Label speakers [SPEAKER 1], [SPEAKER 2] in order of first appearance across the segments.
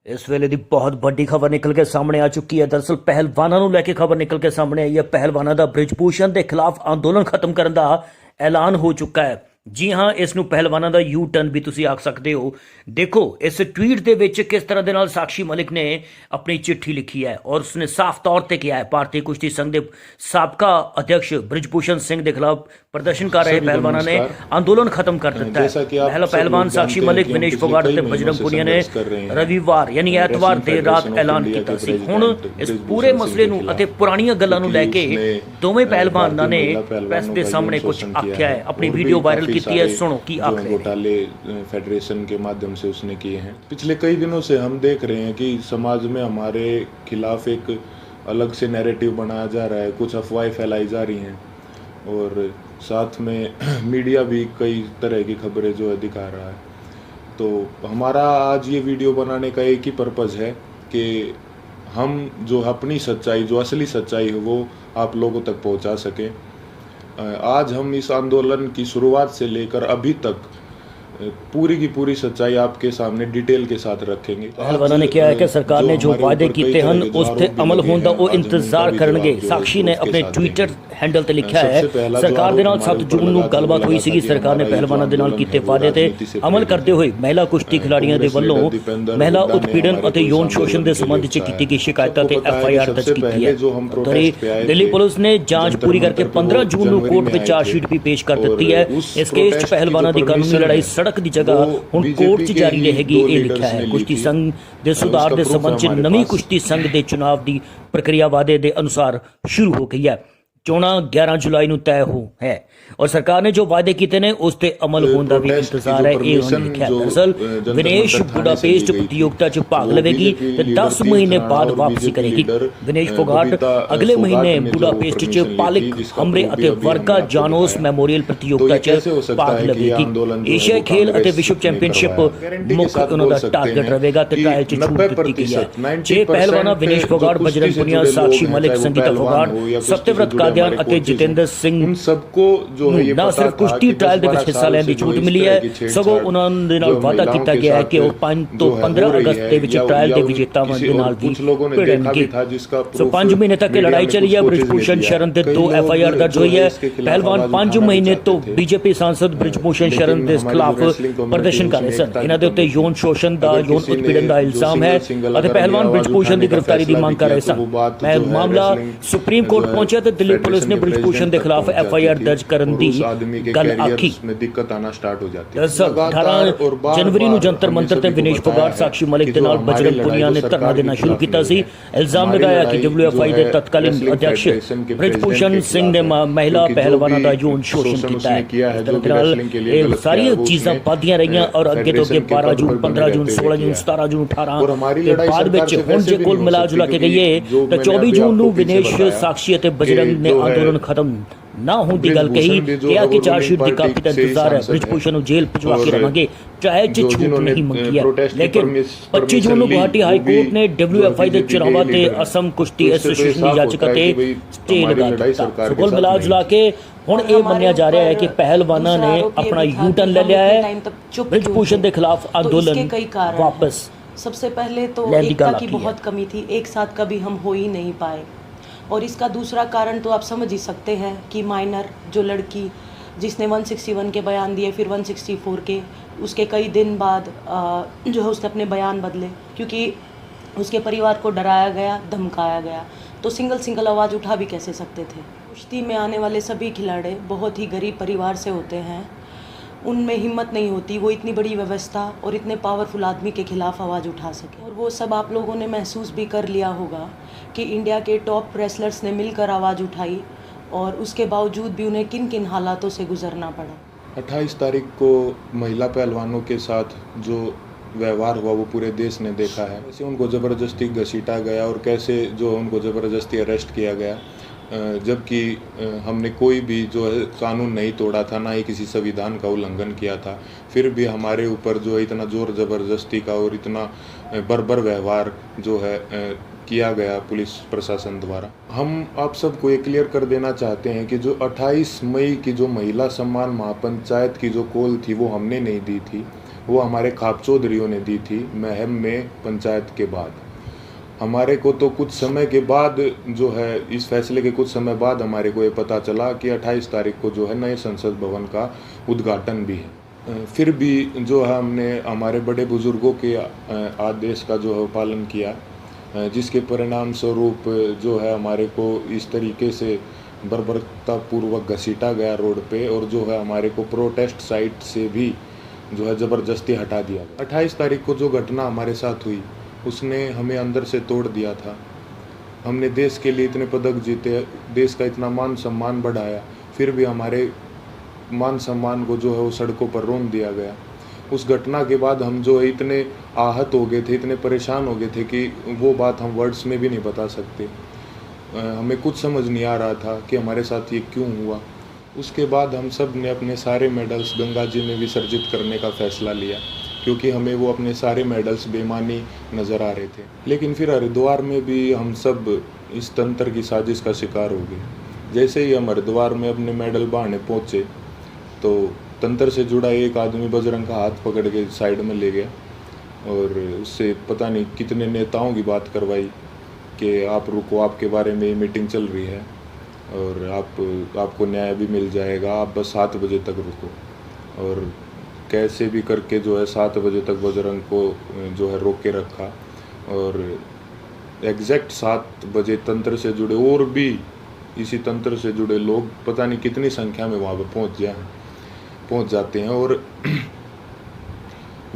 [SPEAKER 1] इस वेले ਦੀ बहुत ਵੱਡੀ ਖਬਰ ਨਿਕਲ ਕੇ ਸਾਹਮਣੇ ਆ ਚੁੱਕੀ ਹੈ। ਦਰਅਸਲ ਪਹਿਲਵਾਨਾਂ ਨੂੰ ਲੈ ਕੇ ਖਬਰ ਨਿਕਲ ਕੇ ਸਾਹਮਣੇ ਆਈ ਹੈ। ਪਹਿਲਵਾਨਾਂ ਦਾ ਬ੍ਰਿਜਭੂਸ਼ਣ ਦੇ ਖਿਲਾਫ ਅੰਦੋਲਨ ਖਤਮ ਕਰਨ ਦਾ ਐਲਾਨ ਹੋ ਚੁੱਕਾ ਹੈ। जी हाँ, इस ਨੂੰ ਪਹਿਲਵਾਨਾਂ ਦਾ ਯੂ ਟਰਨ ਵੀ ਤੁਸੀਂ ਆਖ ਸਕਦੇ ਹੋ। देखो इस ट्वीट ਦੇ ਵਿੱਚ किस तरह ਦੇ ਨਾਲ ਸਾਕਸ਼ੀ ਮਲਿਕ ਨੇ अपनी चिट्ठी लिखी है और उसने साफ तौर पर किया है भारतीय कुश्ती संघ के साबका अध्यक्ष बृजभूषण सिंह के खिलाफ प्रदर्शन कर रहे पहलवानों ने आंदोलन खत्म कर दिता है। पहला पहलवान साक्षी मलिक, विनेश फोगाट ते बजरंग पुनिया ने रविवार यानी एतवार देर रात ऐलान किया सी। हुण इस पूरे मसले नूं अते पुराणियां गल्लां नूं लैके दोवें पहलवानां ने प्रेस के सामने कुछ आख्या है, अपनी वीडियो वायरल की है। सुनो की आख रहे हैं।
[SPEAKER 2] घोटाले फेडरेशन के माध्यम से उसने किए हैं। पिछले कई दिनों से हम देख रहे हैं कि समाज में हमारे खिलाफ एक अलग से नैरेटिव बनाया जा रहा है, कुछ अफवाहें फैलाई जा रही हैं और साथ में मीडिया भी कई तरह की खबरें जो है दिखा रहा है। तो हमारा आज ये वीडियो बनाने का एक ही पर्पज़ है कि हम जो अपनी सच्चाई, जो असली सच्चाई है वो आप लोगों तक पहुंचा सकें। आज हम इस आंदोलन की शुरुआत से लेकर अभी तक पूरी की पूरी सच्चाई आपके सामने डिटेल के साथ रखेंगे।
[SPEAKER 1] पहलवानों ने किया है कि सरकार ने जो वायदे किए हैं उस ते अमल होने का वो इंतजार करनगे। साक्षी ने अपने ट्विटर हैंडल ते लिखा है, सरकार दे नाल 7 जून ਨੂੰ ਗੱਲਬਾਤ ਹੋਈ ਸੀ। सरकार ने पहलवानों ਦੇ ਨਾਲ ਕੀਤੇ ਵਾਅਦੇ ਤੇ ਅਮਲ ਕਰਦੇ ਹੋਏ ਮਹਿਲਾ ਕੁਸ਼ਤੀ ਖਿਡਾਰੀਆਂ ਦੇ ਵੱਲੋਂ ਮਹਿਲਾ ਉਤਪੀੜਨ ਅਤੇ ਯੌਨ ਸ਼ੋਸ਼ਣ ਦੇ ਸੰਬੰਧ ਵਿੱਚ ਕੀਤੀ ਗਈ ਸ਼ਿਕਾਇਤਾਂ ਤੇ FIR ਦਰਜ ਕੀਤੀ ਹੈ। ਦਿੱਲੀ ਪੁਲਿਸ ਨੇ ਜਾਂਚ ਪੂਰੀ ਕਰਕੇ 15 ਜੂਨ ਨੂੰ ਕੋਰਟ ਵਿੱਚ ਚਾਰਜਸ਼ੀਟ ਵੀ ਪੇਸ਼ ਕਰ ਦਿੱਤੀ ਹੈ। ਇਸ ਕੇਸ 'ਚ ਪਹਿਲਵਾਨਾਂ ਦੀ ਕਾਨੂੰਨੀ ਲੜਾਈ सड़क की जगह हुण कोर्ट च जारी रहेगी। ये लिखा है कुश्ती संघ के सुधार के संबंध च नवीं कुश्ती संघ के चुनाव की प्रक्रिया वादे के अनुसार शुरू हो गई है। चोणां 11 जुलाई ਨੂੰ तय हो है और सरकार ने जो वादे किए ने उस ते अमल होने का भी इंतजार है। ये उन्होंने लिखा है। दरअसल विनेश बुडापेस्ट प्रतियोगिता च भाग लेगी तो 10 महीने बाद वापसी करेगी। विनेश फोगाट अगले महीने बुडापेस्ट च पालिक हमरे अते वर्गा जानोस मैमोरियल प्रतियोगिता च भाग लेगी। एशियाई खेल अते विश्व चैंपीयनशिप मुख्य उन्होंने टारगेट रहेगा तो ट्रायल च छूट दी गई है। 6 पहलवान विनेश फोगाट, बजरंग पुनिया, साक्षी मलिक, संगीता फोगाट, सत्यव्रत कादियान अते जितेंद्र सिंह
[SPEAKER 2] सबको जो है ये
[SPEAKER 1] ना सिर्फ कुश्ती ट्रायल ਦੇ ਵਿੱਚ ਹਿੱਸਾ ਲੈਣ ਦੀ ਛੂਟ ਮਿਲੀ ਹੈ, ਸਗੋਂ ਉਹਨਾਂ ਦੇ ਨਾਲ ਵਾਅਦਾ ਕੀਤਾ ਗਿਆ ਹੈ ਕਿ ਉਹ 5 ਤੋਂ 15 ਅਗਸਤ ਦੇ ਵਿੱਚ ट्रायल ਦੇ ਵਿਜੇਤਾਵਾਂ ਦੇ ਨਾਲ ਵੀ ਭਿੜਨਗੇ। ਸੋ 5 ਮਹੀਨੇ ਤੱਕ ਇਹ ਲੜਾਈ ਚੱਲੀ ਹੈ। ਬ੍ਰਿਜਭੂਸ਼ਣ ਸ਼ਰਨ ਦੇ 2 FIR ਦਰਜ ਹੋਈ ਹੈ। ਪਹਿਲਵਾਨ 5 ਮਹੀਨੇ ਤੋਂ BJP सांसद ਬ੍ਰਿਜਭੂਸ਼ਣ ਸ਼ਰਨ ਦੇ ਖਿਲਾਫ ਪ੍ਰਦਰਸ਼ਨ ਕਰ ਰਹੇ ਸਨ। ਇਹਨਾਂ ਦੇ ਉੱਤੇ ਯੌਨ ਸ਼ੋਸ਼ਣ ਦਾ, ਯੌਨ ਉਤਪੀੜਨ ਦਾ ਇਲਜ਼ਾਮ ਹੈ ਅਤੇ ਪਹਿਲਵਾਨ ਬ੍ਰਿਜਭੂਸ਼ਣ ਦੀ ਗ੍ਰਿਫਤਾਰੀ ਦੀ ਮੰਗ ਕਰ ਰਹੇ ਸਨ। ਮਾਮਲਾ ਸੁਪਰੀਮ ਕੋਰਟ ਪਹੁੰਚਿਆ ਤੇ ਦਿੱਲੀ पुलिस ने बृजभूषण के खिलाफ FIR दर्ज करने की गल आखी।
[SPEAKER 2] दिक्कत आना स्टार्ट हो जाती है।
[SPEAKER 1] 18 जनवरी ਨੂੰ जंतर मंतर ਤੇ विनेश फोगाट, साक्षी मलिक ਦੇ ਨਾਲ बजरंग पुनिया ने धरना देना शुरू किया सी। इल्जाम लगाया कि WFI के तत्कालीन अध्यक्ष बृजभूषण सिंह ने महिला पहलवानों का यौन शोषण किया है। सारी चीज़ां बढ़दियां रही और अगे तो अगे 12 जून, 15 जून, 16 जून, 17 जून, 18 बाद ਵਿੱਚ ਹੁਣ ਜੇ ਕੁੱਲ ਮਿਲਾ ਜੁਲਾ ਕੇ ਗਈਏ ਤਾਂ 24 ਜੂਨ ਨੂੰ ਵਿਨੇਸ਼, ਸਾक्षी ਅਤੇ ਬਜਰੰਗ ਨੇ ਅੰਦੋਲਨ खत्म ना होने की गल कही। कहा कि चार्जशीट की कापी का इंतजार है। बृजभूषण जेल भिजवा के रवांगे, ट्रायल च छूट नहीं मंगी है। लेकिन 25 जून को गुवाहाटी हाई कोर्ट ने WFI के चुनावों ते असम कुश्ती एसोसीएशन की याचिका ते स्टे लगा दिता। सो कुल मिला जुला के हुण ये मन्निया जा रहा है कि पहलवानों ने अपना यू टर्न ले लिया है। बृजभूषण के खिलाफ आंदोलन वापस।
[SPEAKER 3] सबसे पहले तो एकता की बहुत कमी थी, एक साथ कभी हम हो ही नहीं पाए। और इसका दूसरा कारण तो आप समझ ही सकते हैं कि माइनर जो लड़की जिसने 161 के बयान दिए, फिर 164 के, उसके कई दिन बाद जो है उसने अपने बयान बदले क्योंकि उसके परिवार को डराया गया, धमकाया गया। तो सिंगल आवाज़ उठा भी कैसे सकते थे। कुश्ती में आने वाले सभी खिलाड़ी बहुत ही गरीब परिवार से होते हैं, उनमें हिम्मत नहीं होती वो इतनी बड़ी व्यवस्था और इतने पावरफुल आदमी के खिलाफ आवाज़ उठा सके। और वो सब आप लोगों ने महसूस भी कर लिया होगा कि इंडिया के टॉप रेसलर्स ने मिलकर आवाज़ उठाई और उसके बावजूद भी उन्हें किन किन हालातों से गुजरना पड़ा।
[SPEAKER 2] 28 तारीख को महिला पहलवानों के साथ जो व्यवहार हुआ वो पूरे देश ने देखा है। कैसे उनको ज़बरदस्ती घसीटा गया और कैसे जो उनको ज़बरदस्ती अरेस्ट किया गया, जबकि हमने कोई भी जो है कानून नहीं तोड़ा था, ना ही किसी संविधान का उल्लंघन किया था। फिर भी हमारे ऊपर जो है इतना ज़ोर ज़बरदस्ती का और इतना बर्बर व्यवहार जो है किया गया पुलिस प्रशासन द्वारा। हम आप सबको ये क्लियर कर देना चाहते हैं कि जो 28 मई की जो महिला सम्मान महापंचायत की जो कॉल थी वो हमने नहीं दी थी, वो हमारे खाप चौधरियों ने दी थी महम में पंचायत के बाद। हमारे को तो कुछ समय के बाद जो है, इस फैसले के कुछ समय बाद हमारे को ये पता चला कि 28 तारीख को जो है नए संसद भवन का उद्घाटन भी है। फिर भी जो है हमने हमारे बड़े बुजुर्गों के आदेश का जो है पालन किया, जिसके परिणाम स्वरूप जो है हमारे को इस तरीके से बर्बरतापूर्वक घसीटा गया रोड पे, और जो है हमारे को प्रोटेस्ट साइट से भी जो है ज़बरदस्ती हटा दिया गया। 28 तारीख को जो घटना हमारे साथ हुई उसने हमें अंदर से तोड़ दिया था। हमने देश के लिए इतने पदक जीते, देश का इतना मान सम्मान बढ़ाया, फिर भी हमारे मान सम्मान को जो है वो सड़कों पर रोन दिया गया। उस घटना के बाद हम जो है इतने आहत हो गए थे, इतने परेशान हो गए थे कि वो बात हम वर्ड्स में भी नहीं बता सकते। हमें कुछ समझ नहीं आ रहा था कि हमारे साथ ये क्यों हुआ। उसके बाद हम सब ने अपने सारे मेडल्स गंगा जी में विसर्जित करने का फ़ैसला लिया, क्योंकि हमें वो अपने सारे मेडल्स बेईमानी नज़र आ रहे थे। लेकिन फिर हरिद्वार में भी हम सब इस तंत्र की साजिश का शिकार हो गए। जैसे ही हम हरिद्वार में अपने मेडल बहाने पहुँचे तो तंत्र से जुड़ा एक आदमी बजरंग का हाथ पकड़ के साइड में ले गया और उससे पता नहीं कितने नेताओं की बात करवाई कि आप रुको, आपके बारे में मीटिंग चल रही है और आपको न्याय भी मिल जाएगा, आप बस 7 बजे तक रुको। और कैसे भी करके जो है 7 बजे तक बजरंग को जो है रोक के रखा, और एग्जैक्ट 7 बजे तंत्र से जुड़े और भी इसी तंत्र से जुड़े लोग पता नहीं कितनी संख्या में वहाँ पे पहुँच जाते हैं, और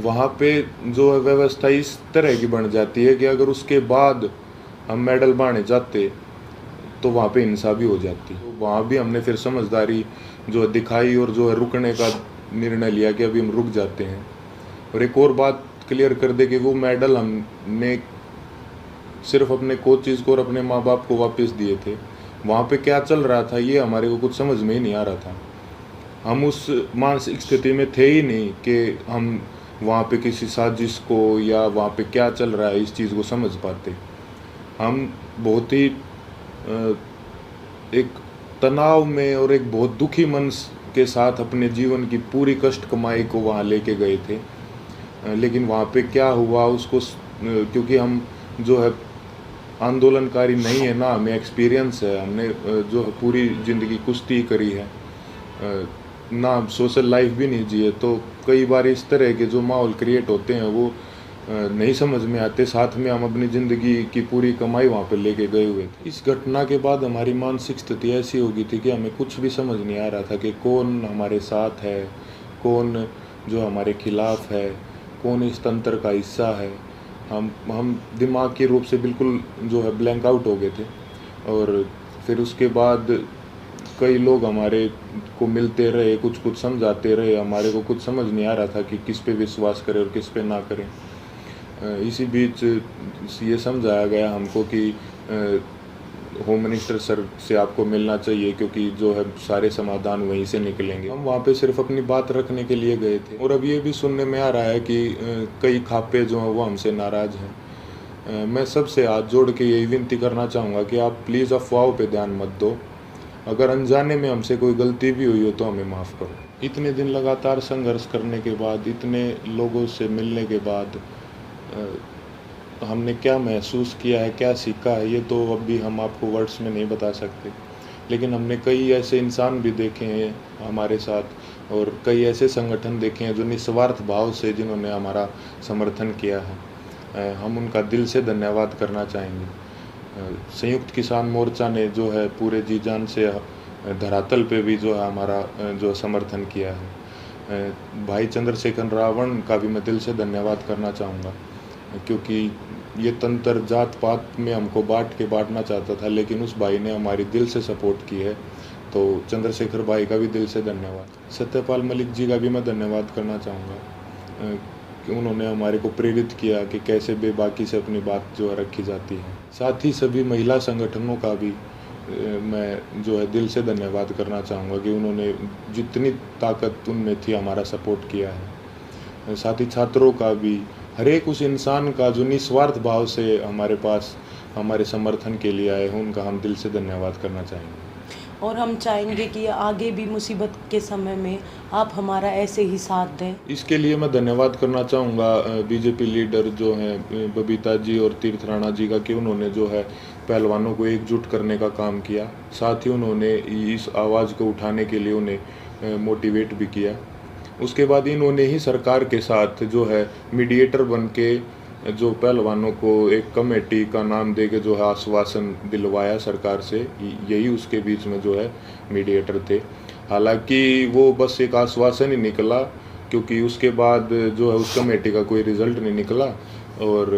[SPEAKER 2] वहाँ पे जो है व्यवस्था इस तरह की बन जाती है कि अगर उसके बाद हम मेडल बांधने जाते तो वहाँ पे हिंसा भी हो जाती। तो वहाँ भी हमने फिर समझदारी जो है दिखाई और जो है रुकने का निर्णय लिया कि अभी हम रुक जाते हैं। और एक और बात क्लियर कर दे कि वो मेडल हमने सिर्फ अपने कोचेज़ को और अपने माँ बाप को वापस दिए थे। वहाँ पे क्या चल रहा था ये हमारे को कुछ समझ में ही नहीं आ रहा था। हम उस मानसिक स्थिति में थे ही नहीं कि हम वहाँ पे किसी साजिश को या वहाँ पे क्या चल रहा है इस चीज़ को समझ पाते। हम बहुत ही एक तनाव में और एक बहुत दुखी मन के साथ अपने जीवन की पूरी कष्ट कमाई को वहाँ लेके गए थे। लेकिन वहाँ पे क्या हुआ उसको, क्योंकि हम जो है आंदोलनकारी नहीं है ना, हमें एक्सपीरियंस है, हमने जो है पूरी ज़िंदगी कुश्ती करी है, ना सोशल लाइफ भी नहीं जिए, तो कई बार इस तरह के जो माहौल क्रिएट होते हैं वो नहीं समझ में आते। साथ में हम अपनी ज़िंदगी की पूरी कमाई वहाँ पे लेके गए हुए थे। इस घटना के बाद हमारी मानसिक स्थिति ऐसी हो गई थी कि हमें कुछ भी समझ नहीं आ रहा था कि कौन हमारे साथ है, कौन जो हमारे खिलाफ है, कौन इस तंत्र का हिस्सा है। हम दिमाग के रूप से बिल्कुल जो है ब्लैंक आउट हो गए थे। और फिर उसके बाद कई लोग हमारे को मिलते रहे, कुछ समझाते रहे, हमारे को कुछ समझ नहीं आ रहा था कि किस पे विश्वास करें और किस पे ना करें। इसी बीच ये समझाया गया हमको कि होम मिनिस्टर सर से आपको मिलना चाहिए, क्योंकि जो है सारे समाधान वहीं से निकलेंगे। हम वहाँ पे सिर्फ अपनी बात रखने के लिए गए थे। और अब ये भी सुनने में आ रहा है कि कई खापे जो हैं वो हमसे नाराज़ हैं। मैं सबसे हाथ जोड़ के यही विनती करना चाहूँगा कि आप प्लीज़ अफवाहों पे ध्यान मत दो। अगर अनजाने में हमसे कोई गलती भी हुई हो तो हमें माफ़ करो। इतने दिन लगातार संघर्ष करने के बाद, इतने लोगों से मिलने के बाद हमने क्या महसूस किया है, क्या सीखा है, ये तो अभी हम आपको वर्ड्स में नहीं बता सकते। लेकिन हमने कई ऐसे इंसान भी देखे हैं हमारे साथ, और कई ऐसे संगठन देखे हैं जो निस्वार्थ भाव से जिन्होंने हमारा समर्थन किया है। हम उनका दिल से धन्यवाद करना चाहेंगे। संयुक्त किसान मोर्चा ने जो है पूरे जी जान से धरातल पे भी जो है हमारा जो समर्थन किया है। भाई चंद्रशेखर रावण का भी मैं दिल से धन्यवाद करना चाहूँगा, क्योंकि ये तंत्र जात पात में हमको बांटना चाहता था, लेकिन उस भाई ने हमारी दिल से सपोर्ट की है। तो चंद्रशेखर भाई का भी दिल से धन्यवाद। सत्यपाल मलिक जी का भी मैं धन्यवाद करना चाहूँगा कि उन्होंने हमारे को प्रेरित किया कि कैसे बेबाकी से अपनी बात जो है रखी जाती है। साथ ही सभी महिला संगठनों का भी मैं जो है दिल से धन्यवाद करना चाहूँगा कि उन्होंने जितनी ताकत उनमें थी हमारा सपोर्ट किया है। साथ ही छात्रों का भी, हर एक उस इंसान का जो निस्वार्थ भाव से हमारे पास हमारे समर्थन के लिए आए हैं, उनका हम दिल से धन्यवाद करना चाहेंगे।
[SPEAKER 3] और हम चाहेंगे कि आगे भी मुसीबत के समय में आप हमारा ऐसे ही साथ दें।
[SPEAKER 2] इसके लिए मैं धन्यवाद करना चाहूँगा बीजेपी लीडर जो हैं बबीता जी और तीर्थ राणा जी का, कि उन्होंने जो है पहलवानों को एकजुट करने का काम किया। साथ ही उन्होंने इस आवाज़ को उठाने के लिए उन्हें मोटिवेट भी किया। उसके बाद इन्होंने ही सरकार के साथ जो है मीडिएटर बन के जो पहलवानों को एक कमेटी का नाम दे के जो है आश्वासन दिलवाया सरकार से, यही उसके बीच में जो है मीडिएटर थे। हालांकि वो बस एक आश्वासन ही निकला, क्योंकि उसके बाद जो है उस कमेटी का कोई रिज़ल्ट नहीं निकला और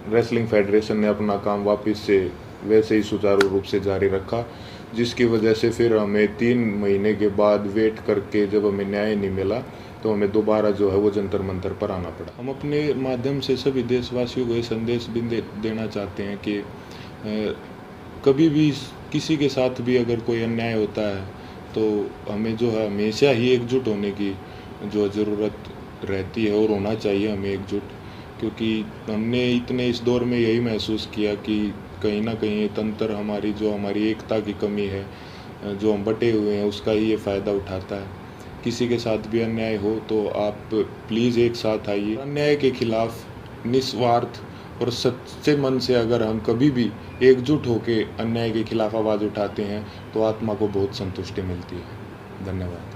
[SPEAKER 2] रेसलिंग फेडरेशन ने अपना काम वापस से वैसे ही सुचारू रूप से जारी रखा, जिसकी वजह से फिर हमें 3 महीने के बाद वेट करके जब हमें न्याय नहीं मिला तो हमें दोबारा जो है वो जंतर मंतर पर आना पड़ा। हम अपने माध्यम से सभी देशवासियों को ये संदेश भी देना चाहते हैं कि कभी भी किसी के साथ भी अगर कोई अन्याय होता है तो हमें जो है हमेशा ही एकजुट होने की जो ज़रूरत रहती है और होना चाहिए हमें एकजुट, क्योंकि हमने इतने इस दौर में यही महसूस किया कि कहीं ना कहीं ये तंत्र हमारी एकता की कमी है, जो हम बटे हुए हैं उसका ही ये फ़ायदा उठाता है। किसी के साथ भी अन्याय हो तो आप प्लीज़ एक साथ आइए। अन्याय के खिलाफ निस्वार्थ और सच्चे मन से अगर हम कभी भी एकजुट होकर अन्याय के खिलाफ आवाज़ उठाते हैं तो आत्मा को बहुत संतुष्टि मिलती है। धन्यवाद।